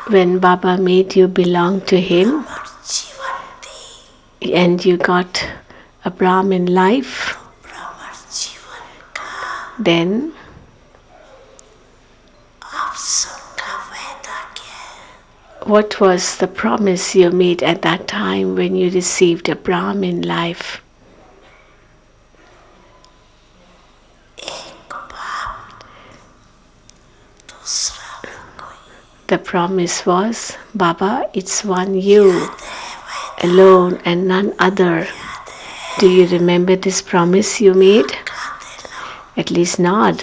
when Baba made you belong to him and you got a Brahmin life, then what was the promise you made at that time when you received a Brahmin life? The promise was, Baba, it's one you, alone and none other. Do you remember this promise you made? At least nod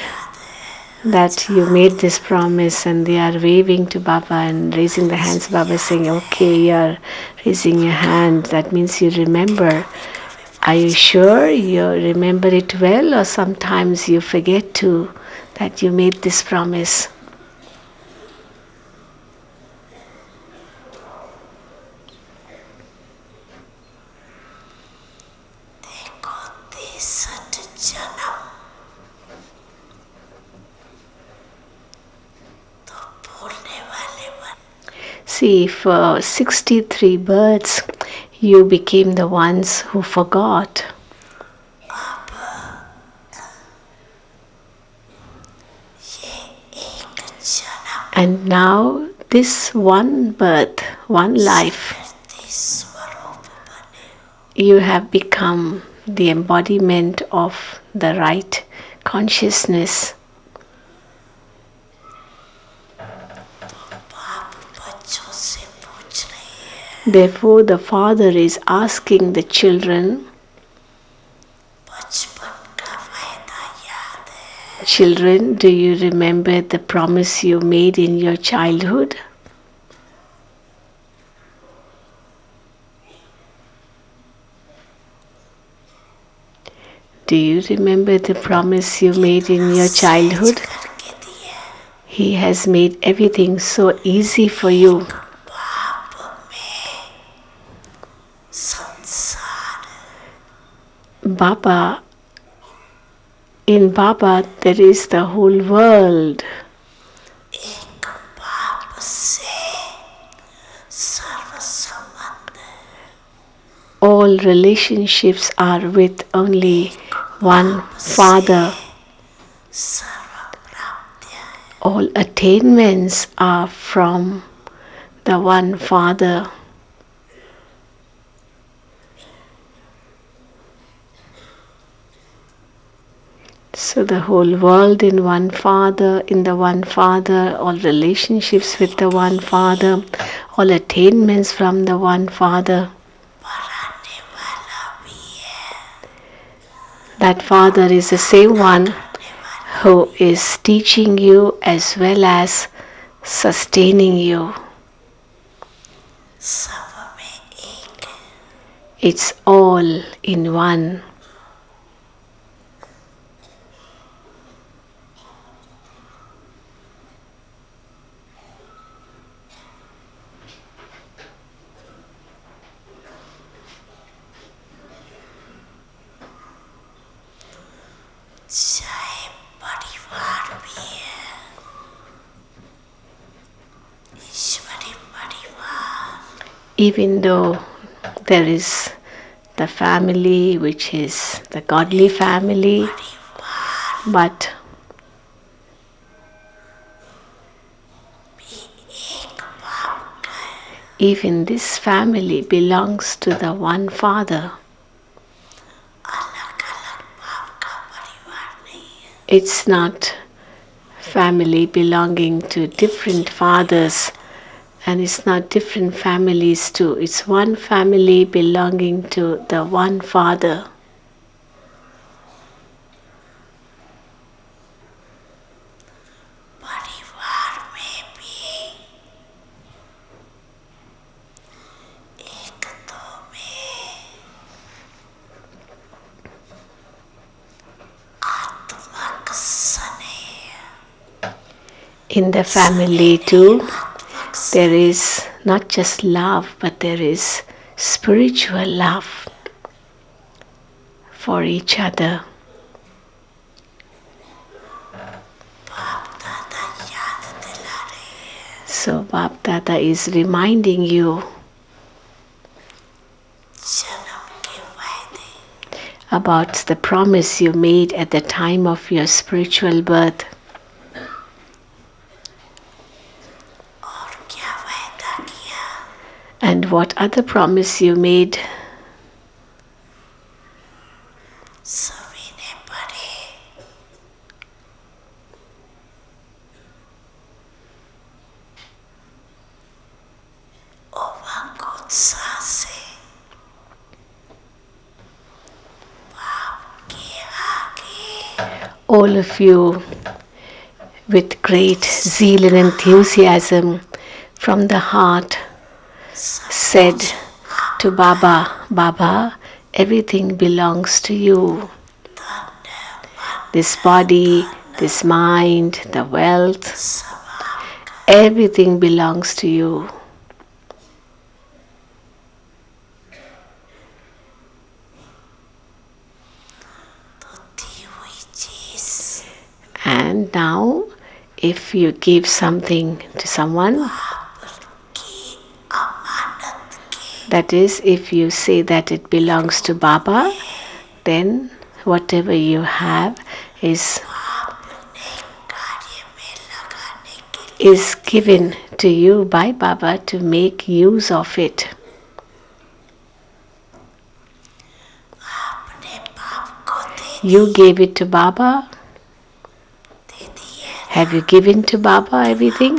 that you made this promise, and they are waving to Baba and raising the hands. Baba saying, okay, you're raising your hand. That means you remember. Are you sure you remember it well, or sometimes you forget to that you made this promise? See, for 63 births, you became the ones who forgot. And now, this one birth, one life, you have become the embodiment of the right consciousness. Therefore, the father is asking the children, children, do you remember the promise you made in your childhood? Do you remember the promise you made in your childhood? He has made everything so easy for you. Baba, in Baba there is the whole world. All relationships are with only one Father. All attainments are from the one Father. So the whole world in one Father, in the one Father, all relationships with the one Father, all attainments from the one Father. That Father is the same one who is teaching you as well as sustaining you. It's all in one. Even though there is the family which is the godly family, but even this family belongs to the one Father. It's not family belonging to different fathers, and it's not different families too. It's one family belonging to the one Father. In the family too, there is not just love, but there is spiritual love for each other. So Bap Dada is reminding you about the promise you made at the time of your spiritual birth. And what other promise you made? All of you, with great zeal and enthusiasm from the heart, said to Baba, Baba, everything belongs to you. This body, this mind, the wealth, everything belongs to you. And now, if you give something to someone, that is, if you say that it belongs to Baba, then whatever you have is given to you by Baba to make use of it. You gave it to Baba. Have you given to Baba everything?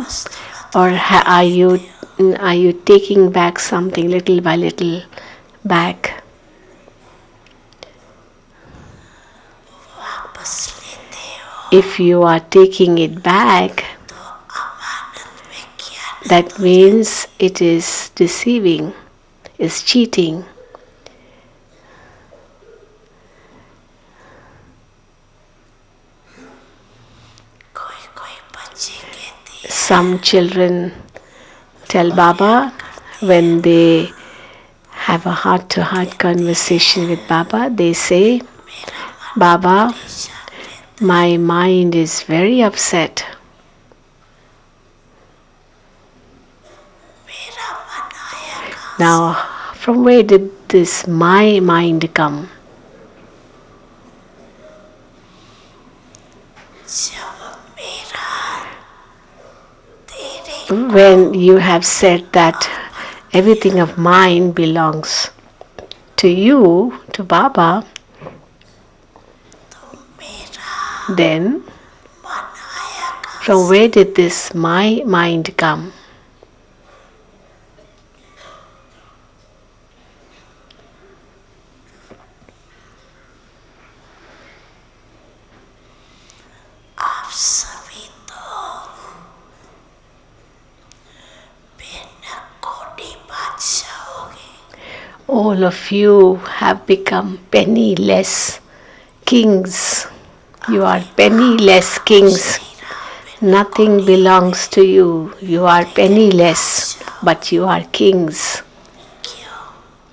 Or are you taking back something little by little back? If you are taking it back, that means it is deceiving, is cheating. Some children tell Baba when they have a heart-to-heart conversation with Baba, they say, Baba, my mind is very upset. Now, from where did this my mind come? When you have said that everything of mine belongs to you, to Baba, then from where did this my mind come? All of you have become penniless kings. You are penniless kings. Nothing belongs to you. You are penniless, but you are kings.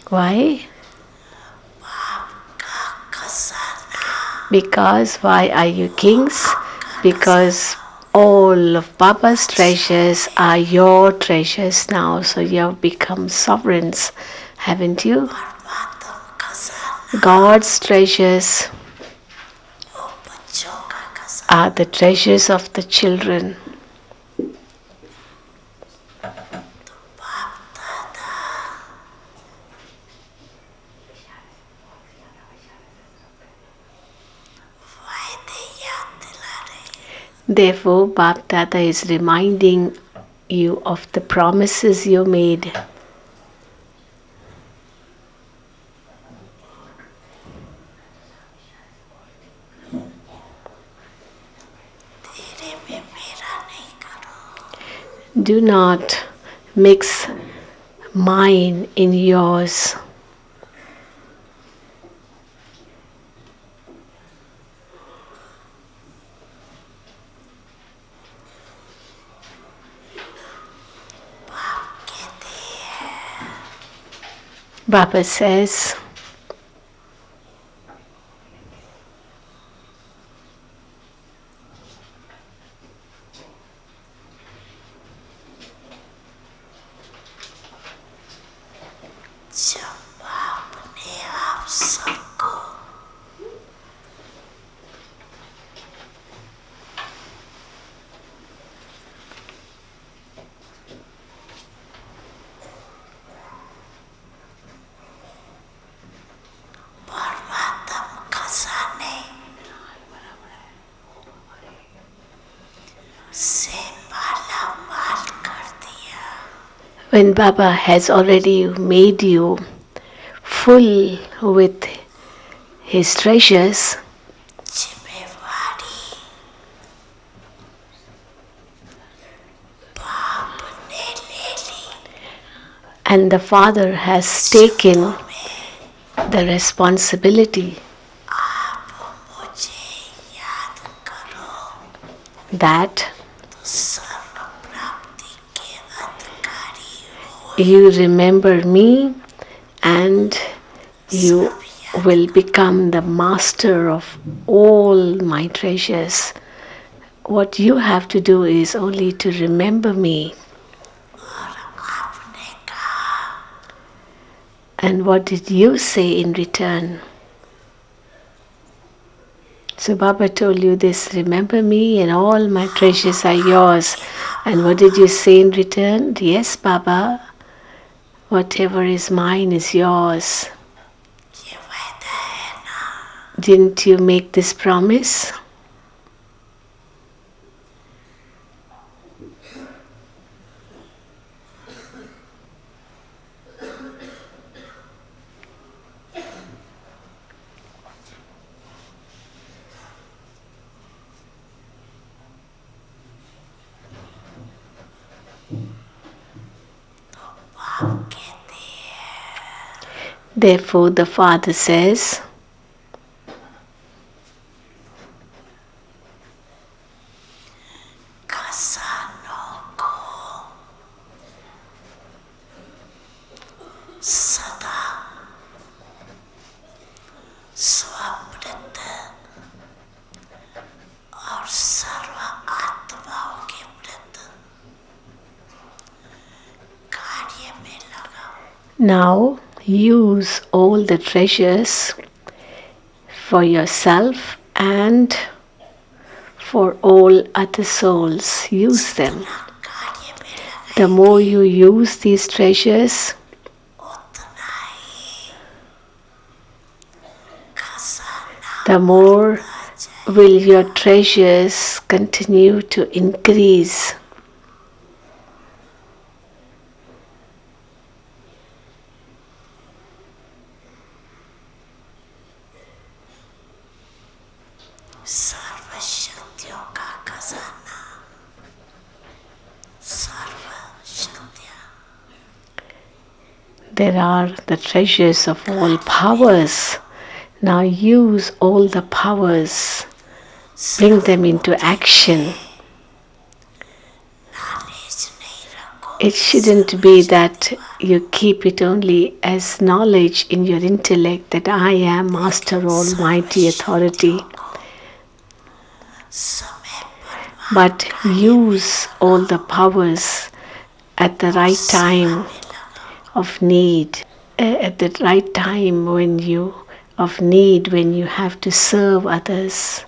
Why? Because why are you kings? Because all of Baba's treasures are your treasures now. So you have become sovereigns, haven't you? God's treasures are the treasures of the children. Therefore, Bap Dada is reminding you of the promises you made. Do not mix mine in yours. Baba says, When Baba has already made you full with his treasures, and the Father has taken the responsibility that you remember me and you will become the master of all my treasures. What you have to do is only to remember me. And what did you say in return? So Baba told you this, remember me and all my treasures are yours. And what did you say in return? Yes, Baba, whatever is mine is yours. Didn't you make this promise? Therefore, the Father says, now use all the treasures for yourself and for all other souls. Use them. The more you use these treasures, the more will your treasures continue to increase. There are the treasures of all powers. Now use all the powers. Bring them into action. It shouldn't be that you keep it only as knowledge in your intellect that I am Master Almighty Authority. But use all the powers at the right time of need, at the right time when you have to serve others.